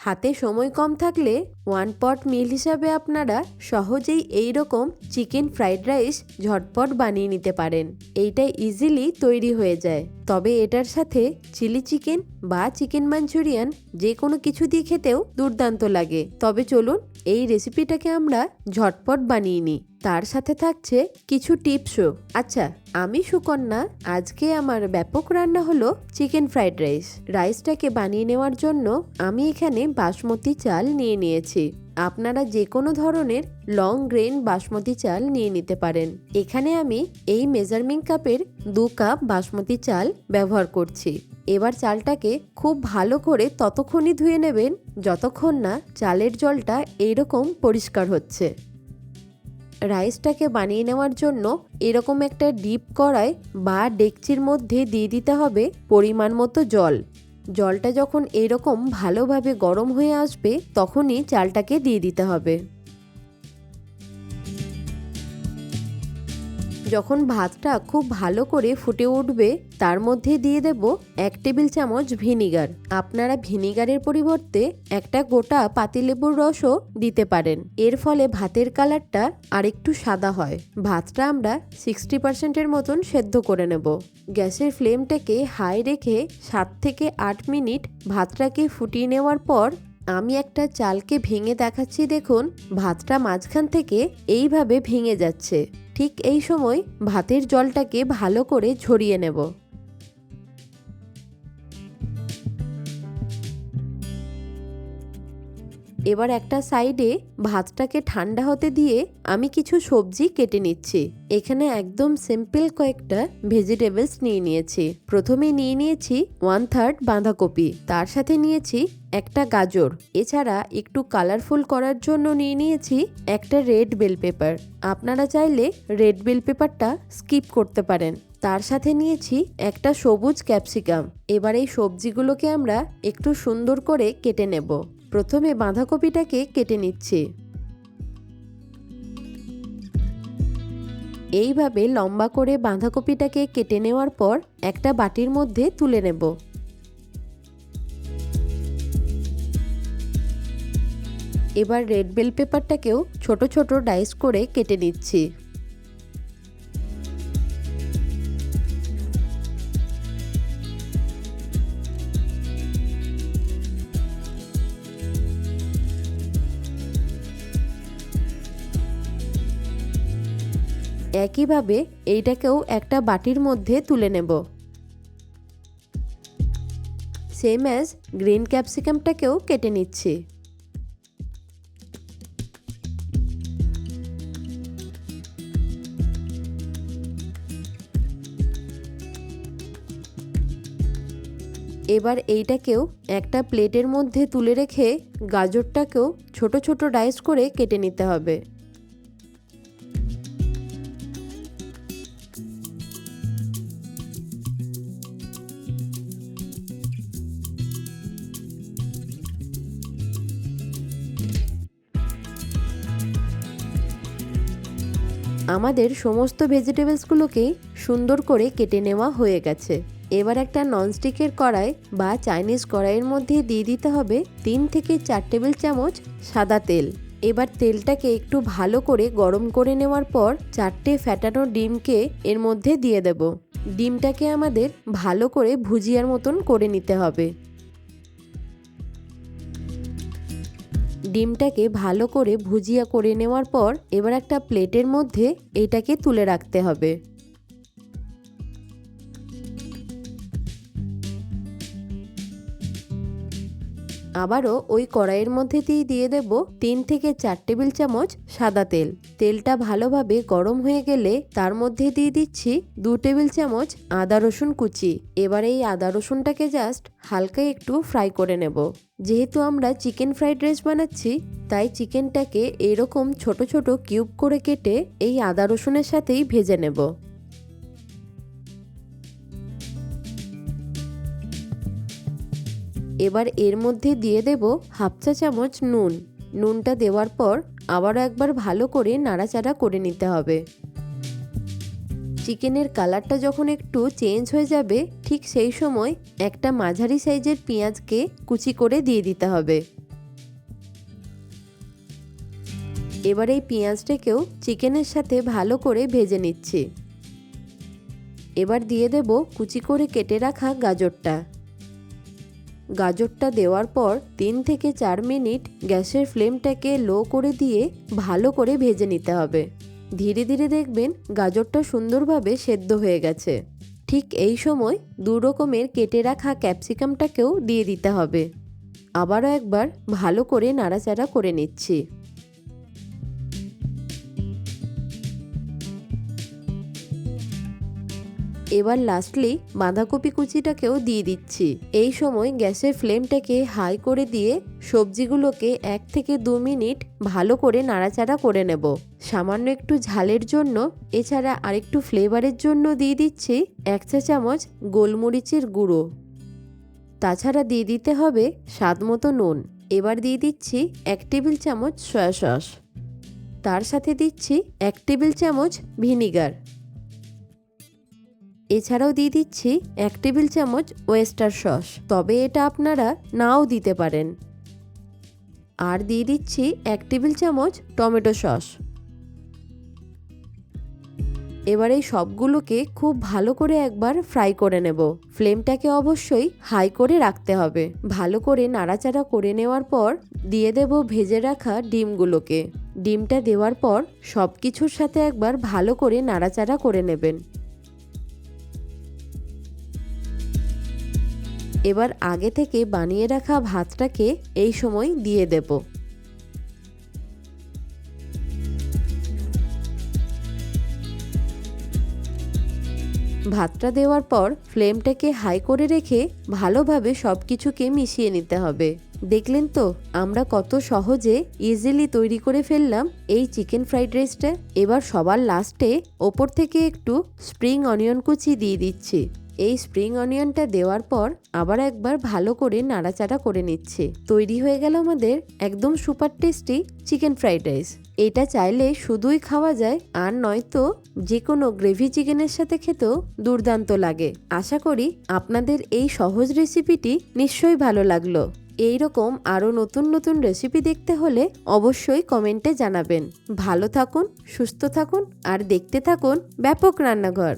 হাতে সময় কম থাকলে ওয়ান পট মিল হিসাবে আপনারা সহজেই এই রকম চিকেন ফ্রাইড রাইস ঝটপট বানিয়ে নিতে পারেন। এইটা ইজিলি তৈরি হয়ে যায়। তবে এটার সাথে চিলি চিকেন বা চিকেন মাঞ্চুরিয়ান যে কোনো কিছু দিয়ে খেতেও দুর্দান্ত লাগে। তবে চলুন এই রেসিপিটাকে আমরা ঝটপট বানিয়ে নিই। তার সাথে থাকছে কিছু টিপসও। আচ্ছা, আমি সুকন্যা। আজকে আমার ব্যাপক রান্না হলো চিকেন ফ্রাইড রাইস। রাইসটাকে বানিয়ে নেওয়ার জন্য আমি এখানে বাসমতি চাল নিয়ে নিয়েছি। আপনারা যে কোনো ধরনের লং গ্রেন বাসমতি চাল নিয়ে নিতে পারেন। এখানে আমি এই মেজারমেন্ট কাপের 2 কাপ বাসমতি চাল ব্যবহার করছি। এবার চালটাকে খুব ভালো করে ততক্ষণই ধুয়ে নেবেন যতক্ষণ না চালের জলটা এইরকম পরিষ্কার হচ্ছে। রাইসটাকে বানিয়ে নেওয়ার জন্য এরকম একটা ডিপ কড়াই বা ডেকচির মধ্যে দিয়ে দিতে হবে পরিমাণ মতো জল। জলটা যখন এরকম ভালোভাবে গরম হয়ে আসবে তখনই চালটাকে দিয়ে দিতে হবে। যখন ভাতটা খুব ভালো করে ফুটে উঠবে তার মধ্যে দিয়ে দেব 1 টেবিল চামচ ভিনিগার। আপনারা ভিনিগারের পরিবর্তে একটা গোটা পাতিলেবুর রসও দিতে পারেন। এর ফলে ভাতের কালারটা আরেকটু সাদা হয়। ভাতটা আমরা 60% মতন সেদ্ধ করে নেব। গ্যাসের ফ্লেমটাকে হাই রেখে 7 থেকে 8 মিনিট ভাতটাকে ফুটিয়ে নেওয়ার পর আমি একটা চালকে ভেঙে দেখাচ্ছি। দেখুন ভাতটা মাঝখান থেকে এইভাবে ভেঙে যাচ্ছে। ঠিক এই সময় ভাতের জলটাকে ভালো করে ঝরিয়ে নেব। এবার একটা সাইডে ভাতটাকে ঠান্ডা হতে দিয়ে আমি কিছু সবজি কেটে নিচ্ছি। এখানে একদম সিম্পল কয়েকটা ভেজিটেবলস নিয়ে নিয়েছি। প্রথমে নিয়ে নিয়েছি 1/3 বাঁধাকপি, তার সাথে নিয়েছি একটা গাজর। এছাড়া একটু কালারফুল করার জন্য নিয়ে নিয়েছি একটা রেড বেল পেপার। আপনারা চাইলে রেড বেল পেপারটা স্কিপ করতে পারেন। তার সাথে নিয়েছি একটা সবুজ ক্যাপসিকাম। এবার এই সবজিগুলোকে আমরা একটু সুন্দর করে কেটে নেব। প্রথমে বাঁধাকপিটাকে কেটে নিচ্ছি। এইভাবে লম্বা করে বাঁধাকপিটাকে কেটে নেওয়ার পর একটা বাটির মধ্যে তুলে নেব। এবার রেড বেল পেপারটাকেও ছোট ছোট ডাইস করে কেটে নিচ্ছি। একইভাবে এইটাকেও একটা বাটির মধ্যে তুলে নেব। সেম অ্যাজ গ্রিন ক্যাপসিকামটাকেও কেটে নিচ্ছি। এবার এইটাকেও একটা প্লেটের মধ্যে তুলে রেখে গাজরটাকেও ছোট ছোট ডাইস করে কেটে নিতে হবে। আমাদের সমস্ত ভেজিটেবলসগুলোকেই সুন্দর করে কেটে নেওয়া হয়ে গেছে। এবার একটা ননস্টিকের কড়াই বা চাইনিজ কড়াইয়ের মধ্যে দিয়ে দিতে হবে 3 থেকে 4 টেবিল চামচ সাদা তেল। এবার তেলটাকে একটু ভালো করে গরম করে নেওয়ার পর 4টে ফ্যাটানো ডিমকে এর মধ্যে দিয়ে দেব। ডিমটাকে আমাদের ভালো করে ভুজিয়ার মতন করে নিতে হবে। ডিমটাকে ভালো করে ভুজিয়া করে নেওয়ার পর এবার একটা প্লেটের মধ্যে এটাকে তুলে রাখতে হবে। আবারও ওই কড়াইয়ের মধ্যে দিয়ে দেব 3 থেকে 4 টেবিল চামচ সাদা তেল। তেলটা ভালোভাবে গরম হয়ে গেলে তার মধ্যে দিয়ে দিচ্ছি 2 টেবিল চামচ আদা রসুন কুচি। এবার এই আদা রসুনটাকে জাস্ট হালকা একটু ফ্রাই করে নেব। যেহেতু আমরা চিকেন ফ্রাইড রাইস বানাচ্ছি তাই চিকেনটাকে এরকম ছোট ছোট কিউব করে কেটে এই আদা রসুনের সাথেই ভেজে নেব। এবার এর মধ্যে দিয়ে দেব 1/2 চা চামচ নুন। নুনটা দেওয়ার পর আবারও একবার ভালো করে নাড়াচাড়া করে নিতে হবে। চিকেনের কালারটা যখন একটু চেঞ্জ হয়ে যাবে ঠিক সেই সময় একটা মাঝারি সাইজের পেঁয়াজকে কুচি করে দিয়ে দিতে হবে। এবার এই পেঁয়াজটাকেও চিকেনের সাথে ভালো করে ভেজে নিচ্ছি। এবার দিয়ে দেব কুচি করে কেটে রাখা গাজরটা। গাজরটা দেওয়ার পর 3 থেকে 4 মিনিট গ্যাসের ফ্লেমটাকে লো করে দিয়ে ভালো করে ভেজে নিতে হবে। ধীরে ধীরে দেখবেন গাজরটা সুন্দরভাবে সেদ্ধ হয়ে গেছে। ঠিক এই সময় 2 রকমের কেটে রাখা ক্যাপসিকামটাকেও দিয়ে দিতে হবে। আবারও একবার ভালো করে নাড়াচাড়া করে নিচ্ছি। এবার লাস্টলি বাঁধাকপি কুচিটাকেও দিয়ে দিচ্ছি। এই সময় গ্যাসের ফ্লেমটাকে হাই করে দিয়ে সবজিগুলোকে 1 থেকে 2 মিনিট ভালো করে নাড়াচাড়া করে নেব। সামান্য একটু ঝালের জন্য এছাড়া আরেকটু ফ্লেভারের জন্য দিয়ে দিচ্ছি 1 চা চামচ গোলমরিচের গুঁড়ো। তাছাড়া দিয়ে দিতে হবে স্বাদ মতো নুন। এবার দিয়ে দিচ্ছি 1 টেবিল চামচ সয়া সস। তার সাথে দিচ্ছি 1 টেবিল চামচ ভিনিগার। এছাড়াও দিয়ে দিচ্ছি 1 টেবিল চামচ ওয়েস্টার সস, তবে এটা আপনারা নাও দিতে পারেন। আর দিয়ে দিচ্ছি 1 টেবিল চামচ টমেটো সস। এবার এই সবগুলোকে খুব ভালো করে একবার ফ্রাই করে নেব। ফ্লেমটাকে অবশ্যই হাই করে রাখতে হবে। ভালো করে নাড়াচাড়া করে নেওয়ার পর দিয়ে দেব ভেজে রাখা ডিমগুলোকে। ডিমটা দেওয়ার পর সব কিছুর সাথে একবার ভালো করে নাড়াচাড়া করে নেবেন। এবার আগে থেকে বানিয়ে রাখা ভাতটাকে এই সময় দিয়ে দেব। ভাতটা দেওয়ার পর ফ্লেমটাকে হাই করে রেখে ভালোভাবে সব কিছুকে মিশিয়ে নিতে হবে। দেখলেন তো আমরা কত সহজে ইজিলি তৈরি করে ফেললাম এই চিকেন ফ্রাইড রাইসটা। এবার সবার লাস্টে ওপর থেকে একটু স্প্রিং অনিয়ন কুচি দিয়ে দিচ্ছি। এই স্প্রিং অনিয়নটা দেওয়ার পর আবার একবার ভালো করে নাড়াচাড়া করে নিচ্ছে। তৈরি হয়ে গেল আমাদের একদম super tasty chicken fried rice. এটা চাইলে শুধুই খাওয়া যায়, আর নয়তো যে কোনো গ্রেভি চিকেনের সাথে খেতেও দুর্দান্ত লাগে। আশা করি আপনাদের এই সহজ রেসিপিটি নিশ্চয়ই ভালো লাগলো। এই রকম আরও নতুন নতুন রেসিপি দেখতে হলে অবশ্যই কমেন্টে জানাবেন। ভালো থাকুন, সুস্থ থাকুন আর দেখতে থাকুন ব্যাপক রান্নাঘর।